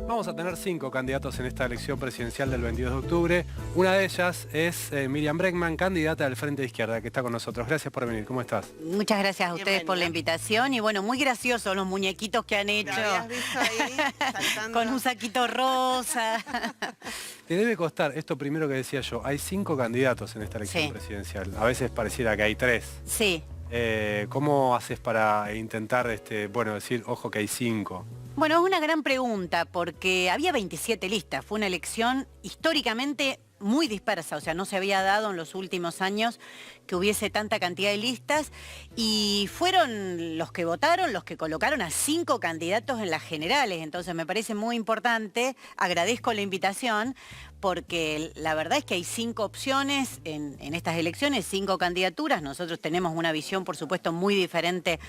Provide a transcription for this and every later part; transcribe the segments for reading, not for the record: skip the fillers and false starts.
Vamos a tener 5 candidatos en esta elección presidencial del 22 de octubre. Una de ellas es Miriam Bregman, candidata del Frente de Izquierda, que está con nosotros. Gracias por venir. ¿Cómo estás? Muchas gracias a ustedes por la invitación. Y bueno, muy graciosos los muñequitos que han hecho. ¿Te habías visto ahí saltando? Con un saquito rosa. Te debe costar, esto primero que decía yo, hay 5 candidatos en esta elección presidencial. A veces pareciera que hay 3. Sí. ¿Cómo haces para intentar, decir, ojo que hay 5? Bueno, es una gran pregunta porque había 27 listas. Fue una elección históricamente muy dispersa, o sea, no se había dado en los últimos años que hubiese tanta cantidad de listas y fueron los que votaron, los que colocaron a 5 candidatos en las generales. Entonces me parece muy importante, agradezco la invitación, porque la verdad es que hay 5 opciones en estas elecciones, 5 candidaturas. Nosotros tenemos una visión, por supuesto, muy diferente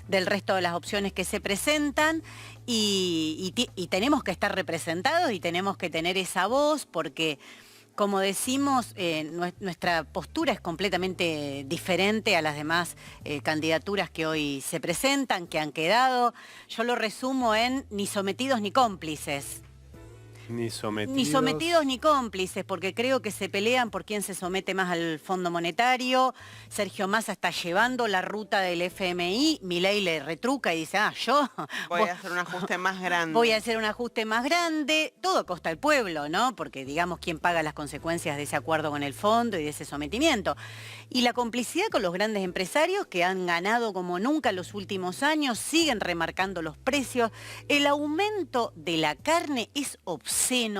del resto de las opciones que se presentan y tenemos que estar representados y tenemos que tener esa voz porque, como decimos, nuestra postura es completamente diferente a las demás candidaturas que hoy se presentan, que han quedado. Yo lo resumo en ni sometidos ni cómplices. Ni sometidos. Ni sometidos ni cómplices, porque creo que se pelean por quién se somete más al Fondo Monetario. Sergio Massa está llevando la ruta del FMI, Milei le retruca y dice, yo voy a hacer un ajuste más grande. Voy a hacer un ajuste más grande, todo a costa del pueblo, ¿no? Porque digamos quién paga las consecuencias de ese acuerdo con el fondo y de ese sometimiento. Y la complicidad con los grandes empresarios que han ganado como nunca en los últimos años, siguen remarcando los precios. El aumento de la carne es obsceno,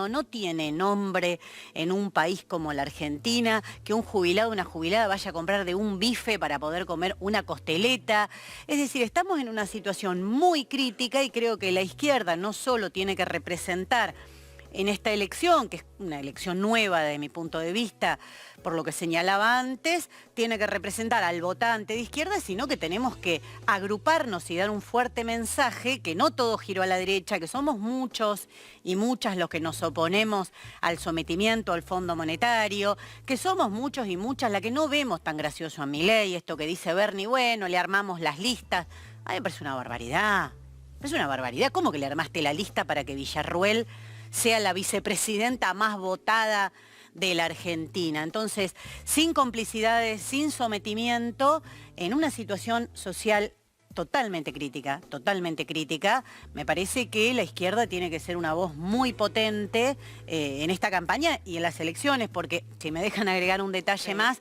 no tiene nombre en un país como la Argentina, que un jubilado o una jubilada vaya a comprar de un bife para poder comer una costeleta. Es decir, estamos en una situación muy crítica y creo que la izquierda no solo tiene que representar en esta elección, que es una elección nueva desde mi punto de vista, por lo que señalaba antes, tiene que representar al votante de izquierda, sino que tenemos que agruparnos y dar un fuerte mensaje, que no todo giró a la derecha, que somos muchos y muchas los que nos oponemos al sometimiento al Fondo Monetario, que somos muchos y muchas las que no vemos tan gracioso a Milei, esto que dice Bernie, bueno, le armamos las listas. A mí me parece una barbaridad. Es una barbaridad. ¿Cómo que le armaste la lista para que Villarruel sea la vicepresidenta más votada de la Argentina? Entonces, sin complicidades, sin sometimiento, en una situación social totalmente crítica, me parece que la izquierda tiene que ser una voz muy potente en esta campaña y en las elecciones, porque, si me dejan agregar un detalle más,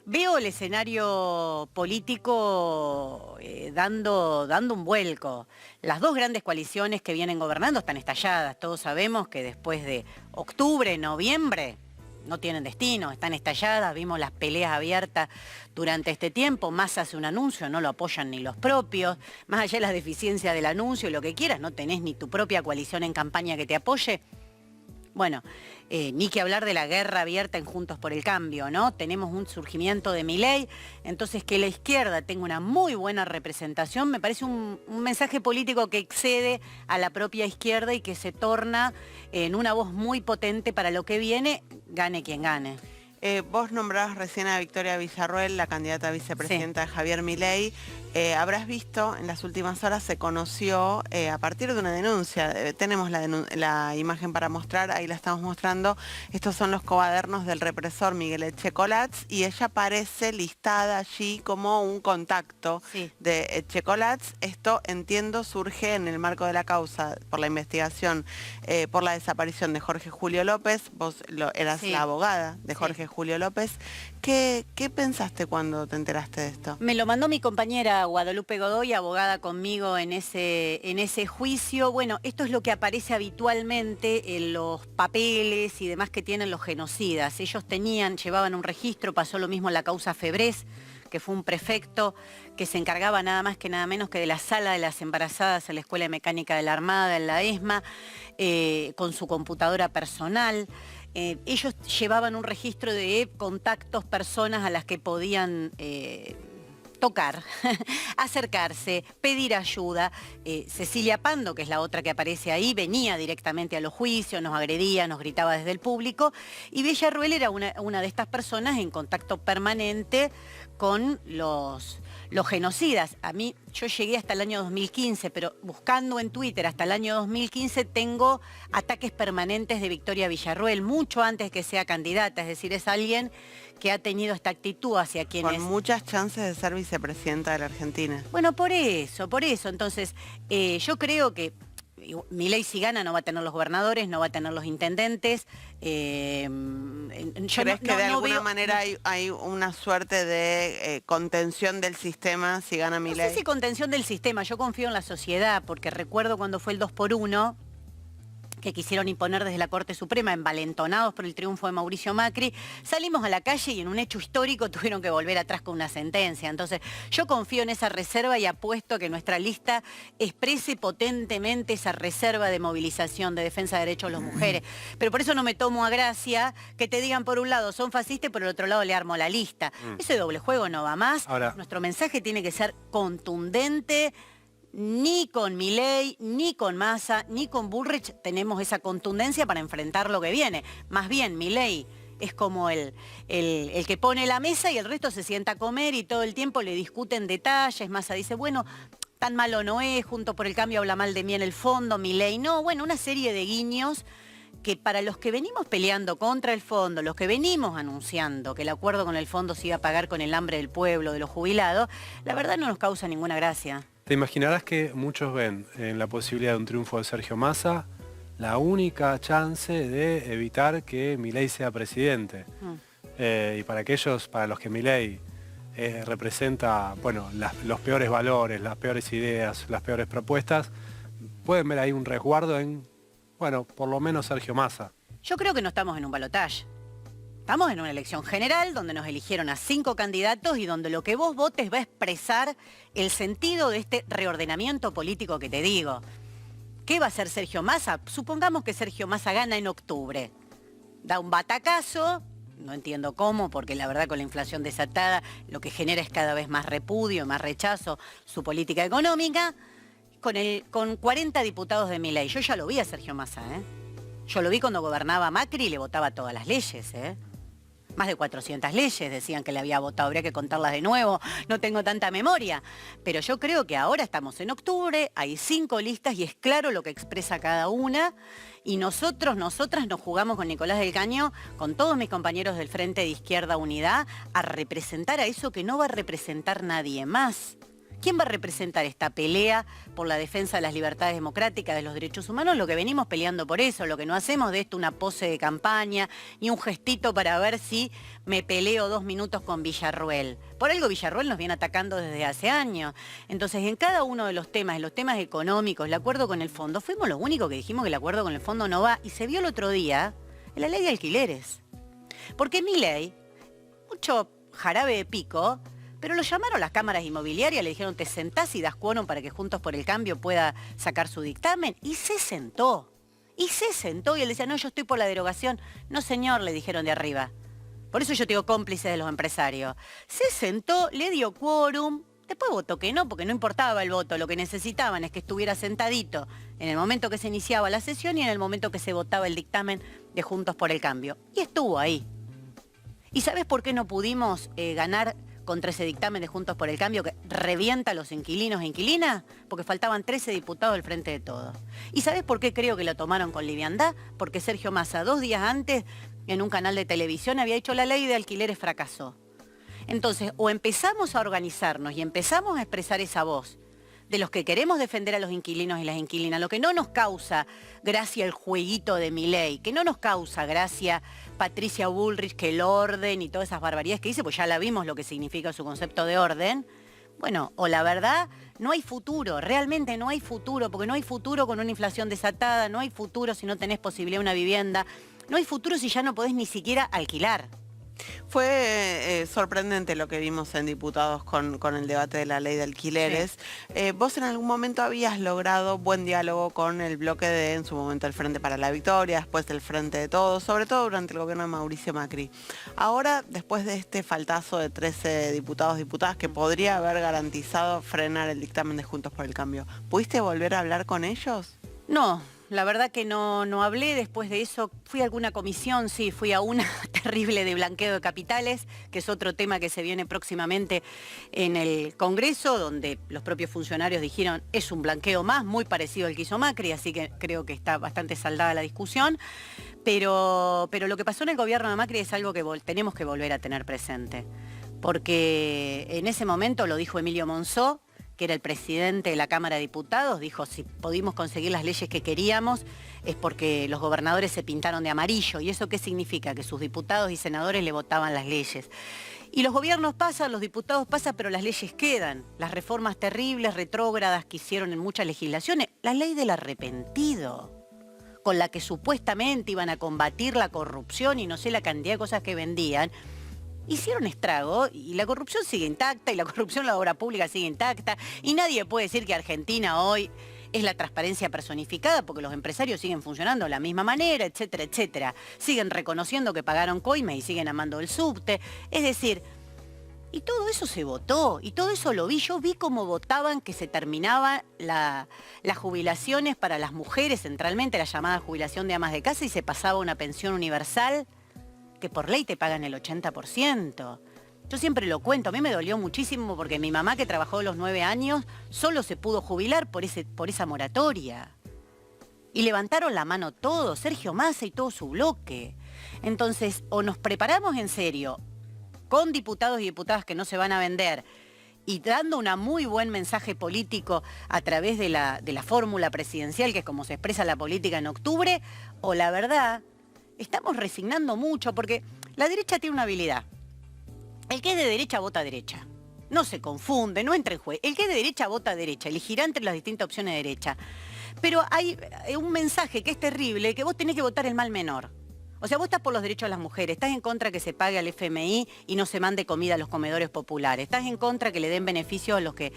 veo el escenario político dando un vuelco. Las 2 grandes coaliciones que vienen gobernando están estalladas. Todos sabemos que después de octubre, noviembre, no tienen destino, están estalladas. Vimos las peleas abiertas durante este tiempo. Massa hace un anuncio, no lo apoyan ni los propios. Más allá de las deficiencias del anuncio, lo que quieras, no tenés ni tu propia coalición en campaña que te apoye. Bueno, ni que hablar de la guerra abierta en Juntos por el Cambio, ¿no? Tenemos un surgimiento de Milei, entonces que la izquierda tenga una muy buena representación me parece un mensaje político que excede a la propia izquierda y que se torna en una voz muy potente para lo que viene, gane quien gane. Vos nombrabas recién a Victoria Villarruel, la candidata a vicepresidenta de Javier Milei. Habrás visto, en las últimas horas se conoció a partir de una denuncia. Tenemos la imagen para mostrar, ahí la estamos mostrando. Estos son los cuadernos del represor Miguel Echecolatz y ella aparece listada allí como un contacto de Echecolatz. Esto, entiendo, surge en el marco de la causa por la investigación por la desaparición de Jorge Julio López. Vos eras la abogada de Jorge Julio López. ¿Qué pensaste cuando te enteraste de esto? Me lo mandó mi compañera Guadalupe Godoy, abogada conmigo en ese juicio. Bueno, esto es lo que aparece habitualmente en los papeles y demás que tienen los genocidas. Ellos llevaban un registro, pasó lo mismo en la causa Febrés, que fue un prefecto que se encargaba nada más que nada menos que de la sala de las embarazadas en la Escuela de Mecánica de la Armada, en la ESMA, con su computadora personal. Ellos llevaban un registro de contactos, personas a las que podían tocar, acercarse, pedir ayuda. Cecilia Pando, que es la otra que aparece ahí, venía directamente a los juicios, nos agredía, nos gritaba desde el público, y Villarruel era una de estas personas en contacto permanente con los los genocidas. A mí, yo llegué hasta el año 2015, pero buscando en Twitter hasta el año 2015 tengo ataques permanentes de Victoria Villarroel, mucho antes que sea candidata, es decir, es alguien que ha tenido esta actitud hacia quienes... Con muchas chances de ser vicepresidenta de la Argentina. Bueno, por eso. Entonces, yo creo que Milei si gana no va a tener los gobernadores, no va a tener los intendentes. ¿Crees que de alguna manera hay una suerte de contención del sistema si gana Milei? No sé si contención del sistema, yo confío en la sociedad, porque recuerdo cuando fue el 2x1, que quisieron imponer desde la Corte Suprema, envalentonados por el triunfo de Mauricio Macri, salimos a la calle y en un hecho histórico tuvieron que volver atrás con una sentencia. Entonces, yo confío en esa reserva y apuesto a que nuestra lista exprese potentemente esa reserva de movilización, de defensa de derechos de las mujeres. Pero por eso no me tomo a gracia que te digan por un lado son fascistas y por el otro lado le armo la lista. Ese doble juego no va más. Ahora, nuestro mensaje tiene que ser contundente. Ni con Milei, ni con Massa, ni con Bullrich tenemos esa contundencia para enfrentar lo que viene. Más bien, Milei es como el que pone la mesa y el resto se sienta a comer y todo el tiempo le discuten detalles. Massa dice, bueno, tan malo no es, Juntos por el Cambio habla mal de mí en el fondo, Milei no. Bueno, una serie de guiños que para los que venimos peleando contra el fondo, los que venimos anunciando que el acuerdo con el fondo se iba a pagar con el hambre del pueblo, de los jubilados, la verdad no nos causa ninguna gracia. te imaginarás que muchos ven en la posibilidad de un triunfo de Sergio Massa la única chance de evitar que Milei sea presidente. Y para aquellos, para los que Milei representa, bueno, los peores valores, las peores ideas, las peores propuestas, pueden ver ahí un resguardo en, bueno, por lo menos Sergio Massa. Yo creo que no estamos en un balotaje. Estamos en una elección general donde nos eligieron a 5 candidatos y donde lo que vos votes va a expresar el sentido de este reordenamiento político que te digo. ¿Qué va a hacer Sergio Massa? Supongamos que Sergio Massa gana en octubre. Da un batacazo, no entiendo cómo, porque la verdad con la inflación desatada lo que genera es cada vez más repudio, más rechazo su política económica, con 40 diputados de Milei. Yo ya lo vi a Sergio Massa, ¿eh? Yo lo vi cuando gobernaba Macri y le votaba todas las leyes, ¿eh? Más de 400 leyes decían que le había votado, habría que contarlas de nuevo, no tengo tanta memoria. Pero yo creo que ahora estamos en octubre, hay 5 listas y es claro lo que expresa cada una. Y nosotras nos jugamos con Nicolás del Caño, con todos mis compañeros del Frente de Izquierda Unidad, a representar a eso que no va a representar nadie más. ¿Quién va a representar esta pelea por la defensa de las libertades democráticas, de los derechos humanos? Lo que venimos peleando por eso, lo que no hacemos de esto una pose de campaña, ni un gestito para ver si me peleo 2 minutos con Villarroel. Por algo Villarroel nos viene atacando desde hace años. Entonces, en cada uno de los temas económicos, el acuerdo con el fondo, fuimos los únicos que dijimos que el acuerdo con el fondo no va. Y se vio el otro día en la ley de alquileres. Porque Milei, mucho jarabe de pico, pero lo llamaron las cámaras inmobiliarias, le dijeron, te sentás y das quórum para que Juntos por el Cambio pueda sacar su dictamen. Y se sentó. Y él decía, no, yo estoy por la derogación. No, señor, le dijeron de arriba. Por eso yo te digo cómplice de los empresarios. Se sentó, le dio quórum, después votó que no, porque no importaba el voto. Lo que necesitaban es que estuviera sentadito en el momento que se iniciaba la sesión y en el momento que se votaba el dictamen de Juntos por el Cambio. Y estuvo ahí. ¿Y sabes por qué no pudimos ganar contra ese dictamen de Juntos por el Cambio que revienta a los inquilinos e inquilinas? Porque faltaban 13 diputados del Frente de Todos. ¿Y sabes por qué creo que lo tomaron con liviandad? Porque Sergio Massa 2 días antes en un canal de televisión había dicho la ley de alquileres fracasó. Entonces, o empezamos a organizarnos y empezamos a expresar esa voz de los que queremos defender a los inquilinos y las inquilinas, lo que no nos causa gracia el jueguito de Milei, que no nos causa gracia Patricia Bullrich, que el orden y todas esas barbaridades que dice, pues ya la vimos lo que significa su concepto de orden. Bueno, o la verdad, no hay futuro, realmente no hay futuro, porque no hay futuro con una inflación desatada, no hay futuro si no tenés posibilidad de una vivienda, no hay futuro si ya no podés ni siquiera alquilar. Fue sorprendente lo que vimos en diputados con el debate de la ley de alquileres. Sí. Vos en algún momento habías logrado buen diálogo con el bloque de, en su momento, el Frente para la Victoria, después del Frente de Todos, sobre todo durante el gobierno de Mauricio Macri. Ahora, después de este faltazo de 13 diputados, diputadas, que podría haber garantizado frenar el dictamen de Juntos por el Cambio, ¿pudiste volver a hablar con ellos? No. la verdad que no hablé después de eso. Fui a alguna comisión, sí, fui a una terrible de blanqueo de capitales, que es otro tema que se viene próximamente en el Congreso, donde los propios funcionarios dijeron es un blanqueo más, muy parecido al que hizo Macri, así que creo que está bastante saldada la discusión. Pero lo que pasó en el gobierno de Macri es algo que tenemos que volver a tener presente. Porque en ese momento, lo dijo Emilio Monzó, que era el presidente de la Cámara de Diputados, dijo si pudimos conseguir las leyes que queríamos es porque los gobernadores se pintaron de amarillo. ¿Y eso qué significa? Que sus diputados y senadores le votaban las leyes. Y los gobiernos pasan, los diputados pasan, pero las leyes quedan. Las reformas terribles, retrógradas que hicieron en muchas legislaciones. La ley del arrepentido, con la que supuestamente iban a combatir la corrupción y no sé la cantidad de cosas que vendían, hicieron estrago y la corrupción sigue intacta y la corrupción en la obra pública sigue intacta y nadie puede decir que Argentina hoy es la transparencia personificada porque los empresarios siguen funcionando de la misma manera, etcétera, etcétera. Siguen reconociendo que pagaron coimas y siguen amando el subte. Es decir, y todo eso se votó y todo eso lo vi. Yo vi cómo votaban que se terminaban las jubilaciones para las mujeres, centralmente la llamada jubilación de amas de casa, y se pasaba a una pensión universal que por ley te pagan el 80%. Yo siempre lo cuento, a mí me dolió muchísimo porque mi mamá, que trabajó los 9 años, solo se pudo jubilar por esa moratoria. Y levantaron la mano todos, Sergio Massa y todo su bloque. Entonces, o nos preparamos en serio, con diputados y diputadas que no se van a vender, y dando un muy buen mensaje político a través de la fórmula presidencial, que es como se expresa la política en octubre, o la verdad, estamos resignando mucho, porque la derecha tiene una habilidad. El que es de derecha vota derecha. No se confunde, no entra en juego. El que es de derecha vota derecha, elegirá entre las distintas opciones de derecha. Pero hay un mensaje que es terrible, que vos tenés que votar el mal menor. O sea, vos estás por los derechos de las mujeres, estás en contra que se pague al FMI y no se mande comida a los comedores populares, estás en contra que le den beneficios a los que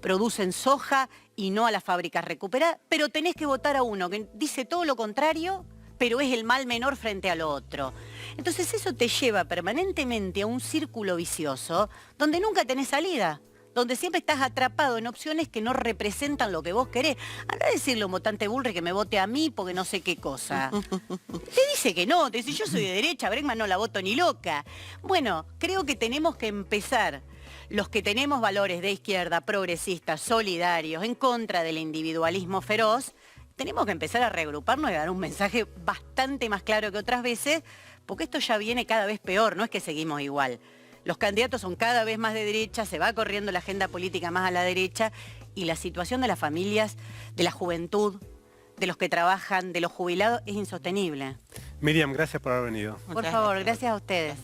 producen soja y no a las fábricas recuperadas, pero tenés que votar a uno que dice todo lo contrario, pero es el mal menor frente al otro. Entonces eso te lleva permanentemente a un círculo vicioso donde nunca tenés salida, donde siempre estás atrapado en opciones que no representan lo que vos querés. Andá a decirle a un votante Bullrich que me vote a mí porque no sé qué cosa. Te dice que no, te dice yo soy de derecha, Bregman no la voto ni loca. Bueno, creo que tenemos que empezar, los que tenemos valores de izquierda, progresistas, solidarios, en contra del individualismo feroz, tenemos que empezar a reagruparnos y dar un mensaje bastante más claro que otras veces, porque esto ya viene cada vez peor, no es que seguimos igual. Los candidatos son cada vez más de derecha, se va corriendo la agenda política más a la derecha y la situación de las familias, de la juventud, de los que trabajan, de los jubilados, es insostenible. Miriam, gracias por haber venido. Por favor, gracias a ustedes.